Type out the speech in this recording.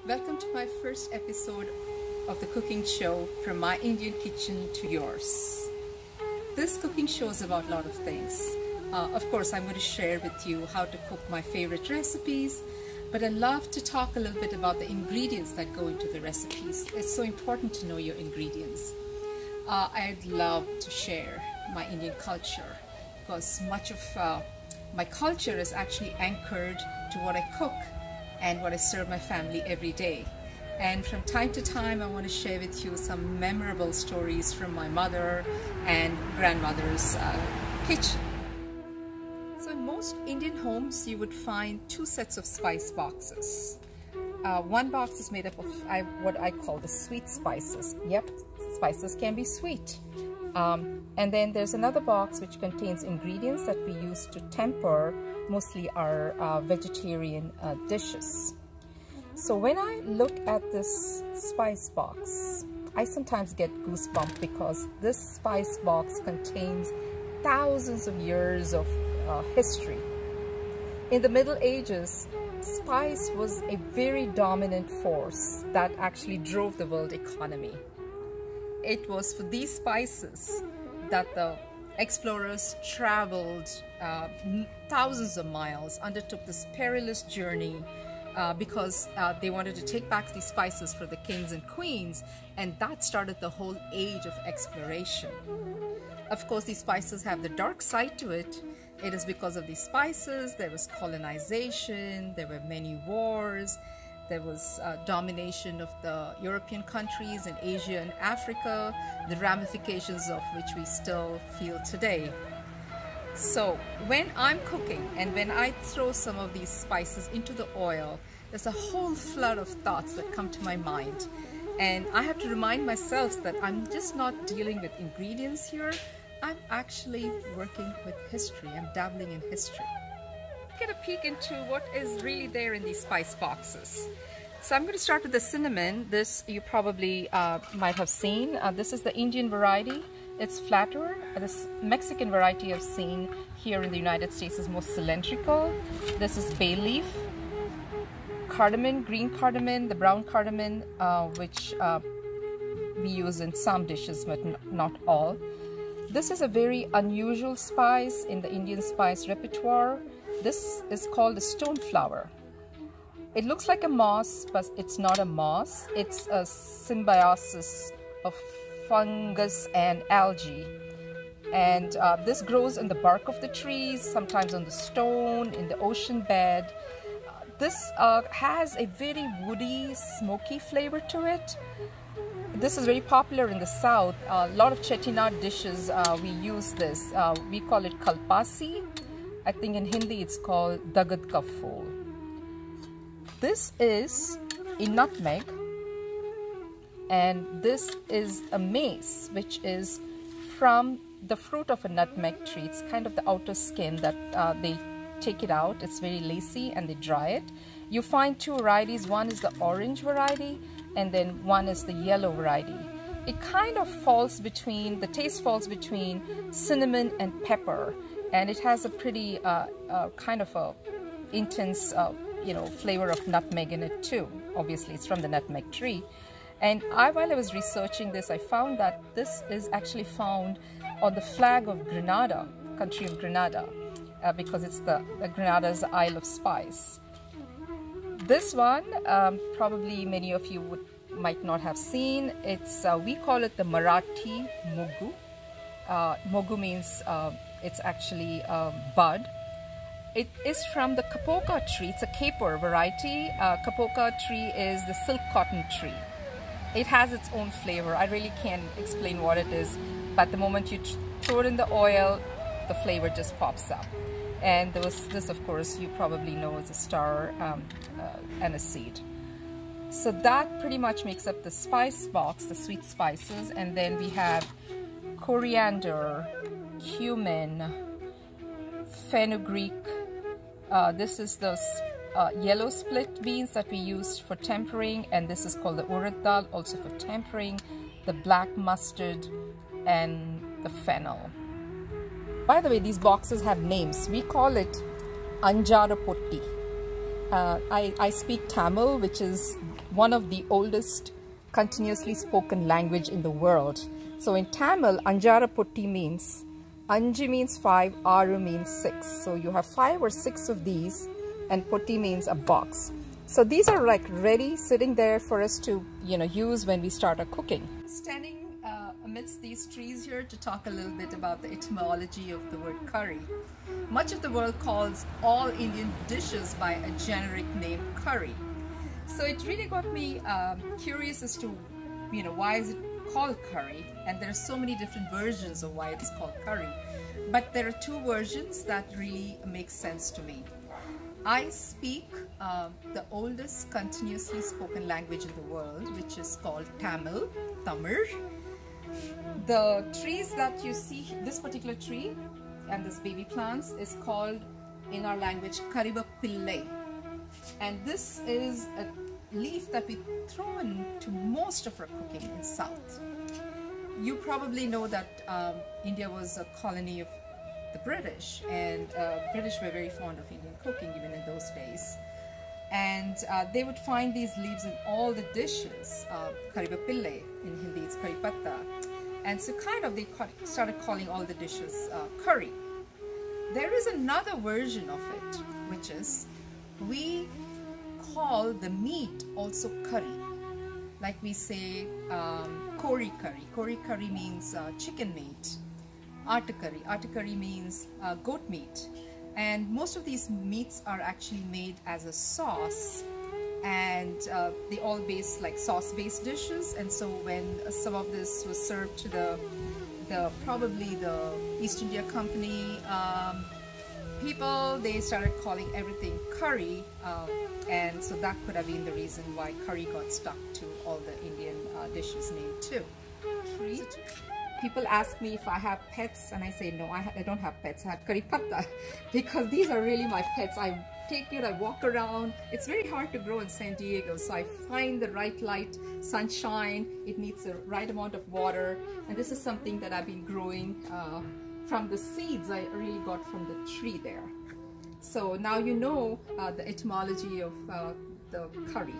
Welcome to my first episode of the cooking show, From My Indian Kitchen to Yours. This cooking show is about a lot of things. Of course, I'm going to share with you how to cook my favorite recipes, but I love to talk a little bit about the ingredients that go into the recipes. It's so important to know your ingredients. I'd love to share my Indian culture because much of my culture is actually anchored to what I cook and what I serve my family every day. And from time to time, I want to share with you some memorable stories from my mother and grandmother's kitchen. So in most Indian homes, you would find two sets of spice boxes. One box is made up of what I call the sweet spices. Yep, spices can be sweet. And then there's another box which contains ingredients that we use to temper mostly our vegetarian dishes. So when I look at this spice box, I sometimes get goosebumps because this spice box contains thousands of years of history. In the Middle Ages, spice was a very dominant force that actually drove the world economy. It was for these spices that the explorers traveled thousands of miles, undertook this perilous journey because they wanted to take back these spices for the kings and queens, and that started the whole age of exploration. Of course, these spices have the dark side to it. It is because of these spices there was colonization, there were many wars, there was domination of the European countries in Asia and Africa, the ramifications of which we still feel today. So when I'm cooking and when I throw some of these spices into the oil, there's a whole flood of thoughts that come to my mind. And I have to remind myself that I'm just not dealing with ingredients here. I'm actually working with history. I'm dabbling in history. Get a peek into what is really there in these spice boxes. So I'm going to start with the cinnamon. This you probably might have seen. This is the Indian variety. It's flatter. This Mexican variety I've seen here in the United States is more cylindrical. This is bay leaf, cardamom, green cardamom, the brown cardamom, which we use in some dishes but not all. This is a very unusual spice in the Indian spice repertoire. This is called the stone flower. It looks like a moss, but it's not a moss. It's a symbiosis of fungus and algae. And this grows in the bark of the trees, sometimes on the stone, in the ocean bed. This has a very woody, smoky flavor to it. This is very popular in the south. A lot of Chettinad dishes, we use this. We call it kalpasi. I think in Hindi it's called dagad ka phool. This is a nutmeg, and this is a mace, which is from the fruit of a nutmeg tree. It's kind of the outer skin that they take it out. It's very lacy and they dry it. You find two varieties. One is the orange variety and then one is the yellow variety. It kind of falls between, the taste falls between cinnamon and pepper, and it has a pretty kind of a intense flavor of nutmeg in it too. Obviously it's from the nutmeg tree. And while I was researching this, I found that this is actually found on the flag of Grenada, country of Grenada, because it's the Grenada's Isle of Spice. This one, probably many of you might not have seen. It's we call it the Marathi mogu. Mogu means it's actually bud. It is from the kapoka tree. It's a caper variety. Kapoka tree is the silk cotton tree. It has its own flavor. I really can't explain what it is, but the moment you throw it in the oil, the flavor just pops up. And this, of course, you probably know is a star aniseed. So that pretty much makes up the spice box, the sweet spices. And then we have coriander, cumin, fenugreek. This is the yellow split beans that we use for tempering, and this is called the urad dal, also for tempering, the black mustard, and the fennel. By the way, these boxes have names. We call it Anjara Potti. I speak Tamil, which is one of the oldest continuously spoken language in the world. So in Tamil, Anjara Potti means, Anji means 5, Aru means 6. So you have 5 or 6 of these, and Potti means a box. So these are like ready, sitting there for us to, use when we start our cooking. Standing amidst these trees here to talk a little bit about the etymology of the word curry. Much of the world calls all Indian dishes by a generic name curry. So it really got me curious as to, why is it called curry? And there are so many different versions of why it's called curry. But there are 2 versions that really make sense to me. I speak the oldest continuously spoken language in the world, which is called Tamil. The trees that you see, this particular tree and this baby plants is called in our language Karibapillai, and this is a leaf that we throw into most of our cooking in South. You probably know that India was a colony of the British, and British were very fond of Indian cooking even in those days, and they would find these leaves in all the dishes. Karibapillai in Hindi, it's Kari Patta. And so they started calling all the dishes curry. There is another version of it, which is we call the meat also curry. Like we say kori curry. Kori curry means chicken meat. Atta curry means goat meat. And most of these meats are actually made as a sauce, and they all base like sauce-based dishes. And so when some of this was served to probably the East India Company people, they started calling everything curry, and so that could have been the reason why curry got stuck to all the Indian dishes named too. People ask me if I have pets, and I say no, I don't have pets. I have curry patta because these are really my pets. I take it, I walk around. It's very hard to grow in San Diego, so I find the right light, sunshine. It needs the right amount of water, and this is something that I've been growing from the seeds I really got from the tree there. So now you know the etymology of the curry.